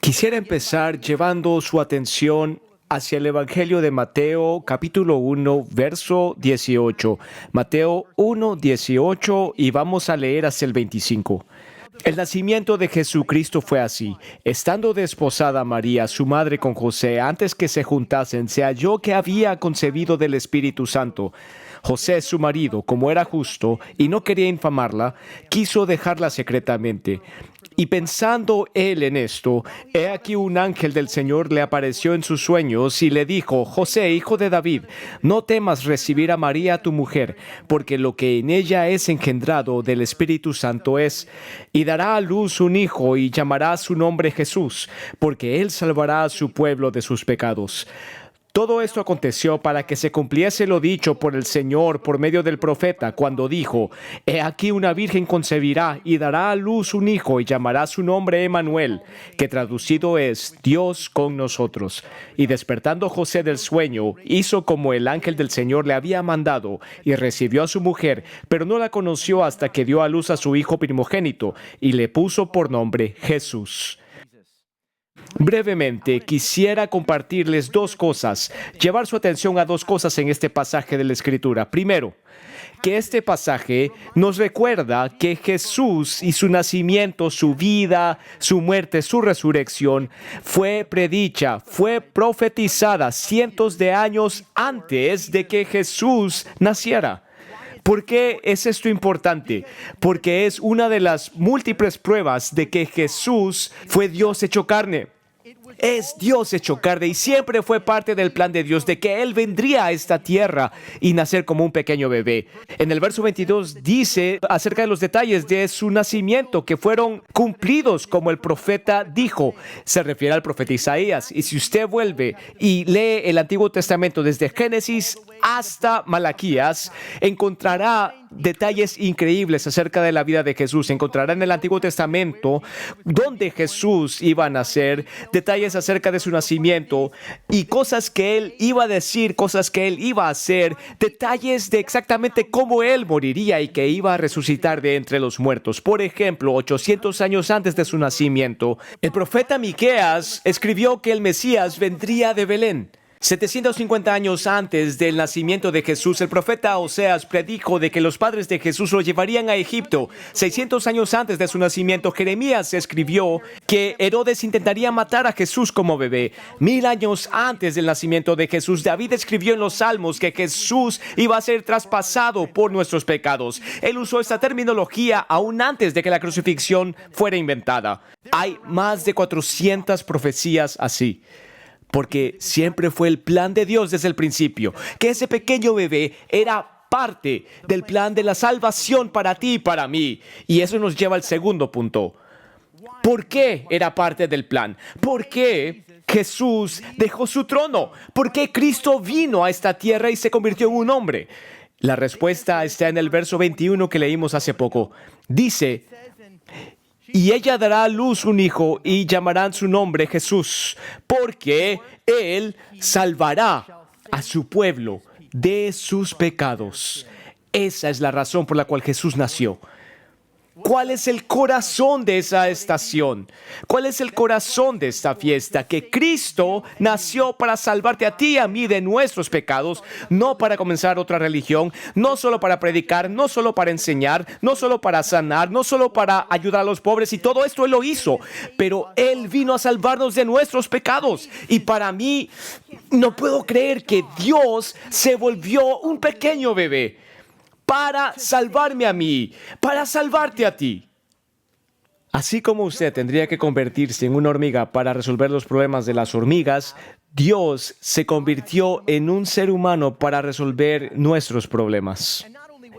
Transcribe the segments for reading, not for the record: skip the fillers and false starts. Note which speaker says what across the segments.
Speaker 1: Quisiera empezar llevando su atención hacia el Evangelio de Mateo, capítulo 1, verso 18. Mateo 1, 18 y vamos a leer hasta el 25. El nacimiento de Jesucristo fue así. Estando desposada María, su madre, con José, antes que se juntasen, se halló que había concebido del Espíritu Santo. José, su marido, como era justo y no quería infamarla, quiso dejarla secretamente. Y pensando él en esto, he aquí un ángel del Señor le apareció en sus sueños y le dijo: José, hijo de David, no temas recibir a María tu mujer, porque lo que en ella es engendrado del Espíritu Santo es, y dará a luz un hijo y llamará su nombre Jesús, porque él salvará a su pueblo de sus pecados. Todo esto aconteció para que se cumpliese lo dicho por el Señor por medio del profeta, cuando dijo: He aquí una virgen concebirá y dará a luz un hijo y llamará su nombre Emmanuel, que traducido es Dios con nosotros. Y despertando José del sueño, hizo como el ángel del Señor le había mandado, y recibió a su mujer, pero no la conoció hasta que dio a luz a su hijo primogénito, y le puso por nombre Jesús. Brevemente, quisiera compartirles dos cosas, llevar su atención a dos cosas en este pasaje de la Escritura. Primero, que este pasaje nos recuerda que Jesús y su nacimiento, su vida, su muerte, su resurrección, fue predicha, fue profetizada cientos de años antes de que Jesús naciera. ¿Por qué es esto importante? Porque es una de las múltiples pruebas de que Jesús fue Dios hecho carne. Es Dios hecho carne y siempre fue parte del plan de Dios de que Él vendría a esta tierra y nacer como un pequeño bebé. En el verso 22 dice acerca de los detalles de su nacimiento que fueron cumplidos como el profeta dijo. Se refiere al profeta Isaías. Y si usted vuelve y lee el Antiguo Testamento desde Génesis hasta Malaquías, encontrará detalles increíbles acerca de la vida de Jesús. Encontrará en el Antiguo Testamento dónde Jesús iba a nacer, detalles acerca de su nacimiento y cosas que él iba a decir, cosas que él iba a hacer, detalles de exactamente cómo él moriría y que iba a resucitar de entre los muertos. Por ejemplo, 800 años antes de su nacimiento, el profeta Miqueas escribió que el Mesías vendría de Belén. 750 años antes del nacimiento de Jesús, el profeta Oseas predijo de que los padres de Jesús lo llevarían a Egipto. 600 años antes de su nacimiento, Jeremías escribió que Herodes intentaría matar a Jesús como bebé. 1000 años antes del nacimiento de Jesús, David escribió en los Salmos que Jesús iba a ser traspasado por nuestros pecados. Él usó esta terminología aún antes de que la crucifixión fuera inventada. Hay más de 400 profecías así. Porque siempre fue el plan de Dios desde el principio, que ese pequeño bebé era parte del plan de la salvación para ti y para mí. Y eso nos lleva al segundo punto. ¿Por qué era parte del plan? ¿Por qué Jesús dejó su trono? ¿Por qué Cristo vino a esta tierra y se convirtió en un hombre? La respuesta está en el verso 21 que leímos hace poco. Dice: y ella dará a luz un hijo y llamarán su nombre Jesús, porque él salvará a su pueblo de sus pecados. Esa es la razón por la cual Jesús nació. ¿Cuál es el corazón de esa estación? ¿Cuál es el corazón de esta fiesta? Que Cristo nació para salvarte a ti y a mí de nuestros pecados, no para comenzar otra religión, no solo para predicar, no solo para enseñar, no solo para sanar, no solo para ayudar a los pobres, y todo esto Él lo hizo, pero Él vino a salvarnos de nuestros pecados. Y para mí, no puedo creer que Dios se volvió un pequeño bebé para salvarme a mí, para salvarte a ti. Así como usted tendría que convertirse en una hormiga para resolver los problemas de las hormigas, Dios se convirtió en un ser humano para resolver nuestros problemas.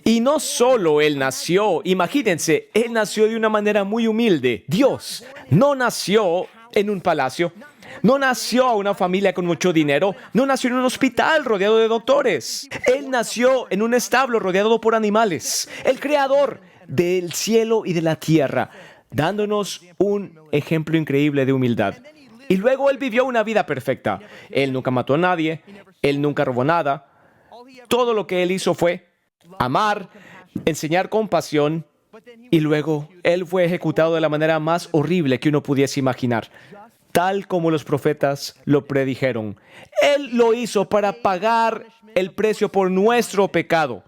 Speaker 1: Y no solo Él nació, imagínense, Él nació de una manera muy humilde. Dios no nació en un palacio. No nació a una familia con mucho dinero, no nació en un hospital rodeado de doctores. Él nació en un establo rodeado por animales. El creador del cielo y de la tierra, dándonos un ejemplo increíble de humildad. Y luego Él vivió una vida perfecta. Él nunca mató a nadie, Él nunca robó nada. Todo lo que Él hizo fue amar, enseñar compasión, y luego Él fue ejecutado de la manera más horrible que uno pudiese imaginar. tal como los profetas lo predijeron. Él lo hizo para pagar el precio por nuestro pecado.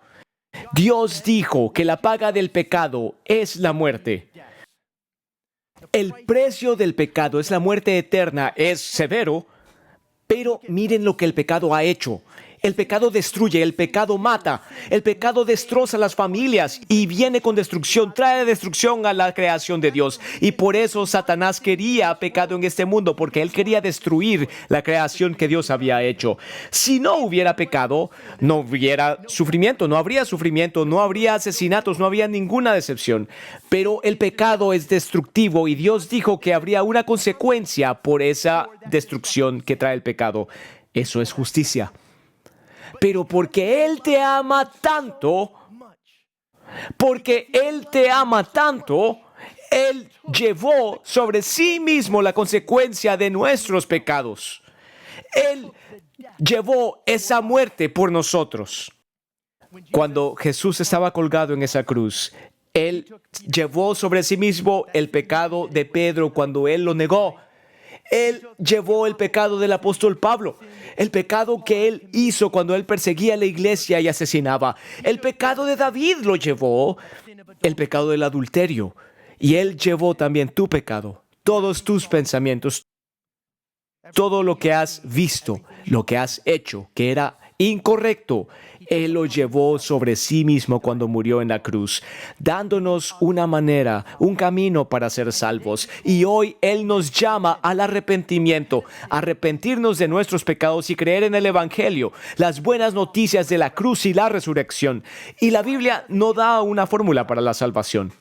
Speaker 1: Dios dijo que la paga del pecado es la muerte. El precio del pecado es la muerte eterna, es severo, pero miren lo que el pecado ha hecho. El pecado destruye, el pecado mata, el pecado destroza las familias y viene con destrucción, trae destrucción a la creación de Dios. Y por eso Satanás quería pecado en este mundo, porque él quería destruir la creación que Dios había hecho. Si no hubiera pecado, no hubiera sufrimiento, no habría asesinatos, no habría ninguna decepción. Pero el pecado es destructivo y Dios dijo que habría una consecuencia por esa destrucción que trae el pecado. Eso es justicia. Pero porque Él te ama tanto, Él llevó sobre sí mismo la consecuencia de nuestros pecados. Él llevó esa muerte por nosotros. Cuando Jesús estaba colgado en esa cruz, Él llevó sobre sí mismo el pecado de Pedro cuando él lo negó. Él llevó el pecado del apóstol Pablo, el pecado que él hizo cuando él perseguía a la iglesia y asesinaba. El pecado de David lo llevó, el pecado del adulterio. Y él llevó también tu pecado, todos tus pensamientos, todo lo que has visto, lo que has hecho, que era incorrecto. Él lo llevó sobre sí mismo cuando murió en la cruz, dándonos una manera, un camino para ser salvos. Y hoy Él nos llama al arrepentimiento, arrepentirnos de nuestros pecados y creer en el Evangelio, las buenas noticias de la cruz y la resurrección. Y la Biblia no da una fórmula para la salvación.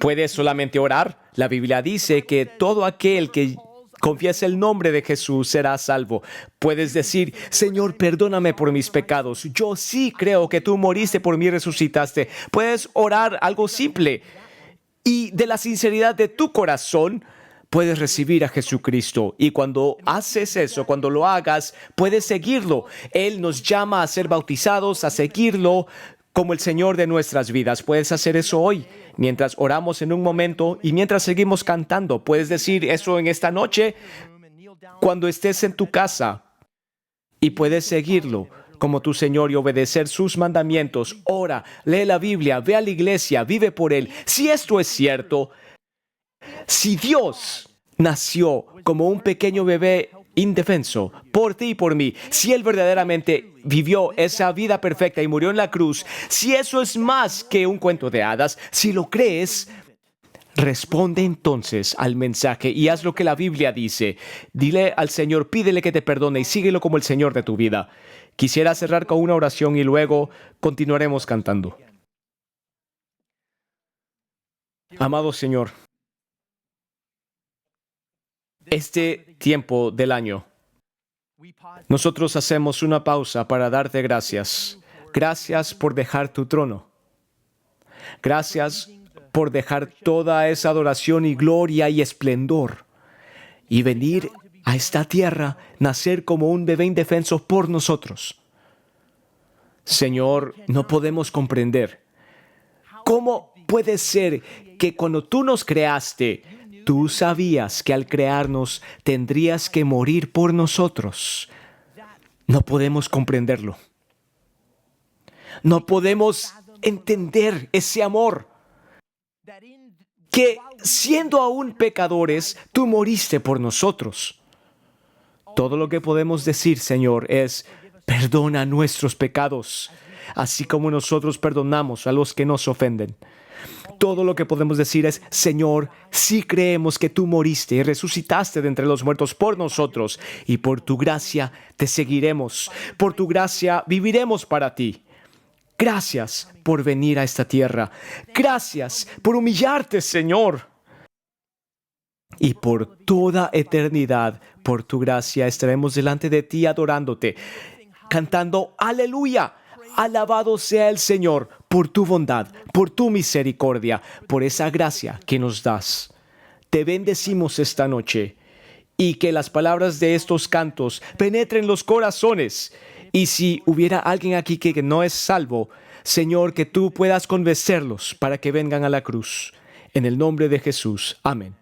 Speaker 1: ¿Puedes solamente orar? La Biblia dice que todo aquel que confiesa el nombre de Jesús será salvo. Puedes decir: Señor, perdóname por mis pecados. Yo sí creo que tú moriste por mí y resucitaste. Puedes orar algo simple y de la sinceridad de tu corazón puedes recibir a Jesucristo. Y cuando haces eso, cuando lo hagas, puedes seguirlo. Él nos llama a ser bautizados, a seguirlo como el Señor de nuestras vidas. Puedes hacer eso hoy, mientras oramos en un momento y mientras seguimos cantando. Puedes decir eso en esta noche, cuando estés en tu casa, y puedes seguirlo como tu Señor y obedecer sus mandamientos. Ora, lee la Biblia, ve a la iglesia, vive por Él. Si esto es cierto, si Dios nació como un pequeño bebé indefenso por ti y por mí, si Él verdaderamente vivió esa vida perfecta y murió en la cruz, si eso es más que un cuento de hadas, si lo crees, responde entonces al mensaje y haz lo que la Biblia dice. Dile al Señor, pídele que te perdone y síguelo como el Señor de tu vida. Quisiera cerrar con una oración y luego continuaremos cantando. Amado Señor, este tiempo del año, nosotros hacemos una pausa para darte gracias. Gracias por dejar tu trono. Gracias por dejar toda esa adoración y gloria y esplendor y venir a esta tierra, nacer como un bebé indefenso por nosotros. Señor, no podemos comprender cómo puede ser que cuando tú nos creaste, tú sabías que al crearnos tendrías que morir por nosotros. No podemos comprenderlo. No podemos entender ese amor. Que siendo aún pecadores, tú moriste por nosotros. Todo lo que podemos decir, Señor, es: perdona nuestros pecados, así como nosotros perdonamos a los que nos ofenden. Todo lo que podemos decir es: Señor, sí creemos que tú moriste y resucitaste de entre los muertos por nosotros, y por tu gracia te seguiremos. Por tu gracia viviremos para ti. Gracias por venir a esta tierra. Gracias por humillarte, Señor. Y por toda eternidad, por tu gracia, estaremos delante de ti adorándote, cantando aleluya. Alabado sea el Señor por tu bondad, por tu misericordia, por esa gracia que nos das. Te bendecimos esta noche y que las palabras de estos cantos penetren los corazones. Y si hubiera alguien aquí que no es salvo, Señor, que tú puedas convencerlos para que vengan a la cruz. En el nombre de Jesús. Amén.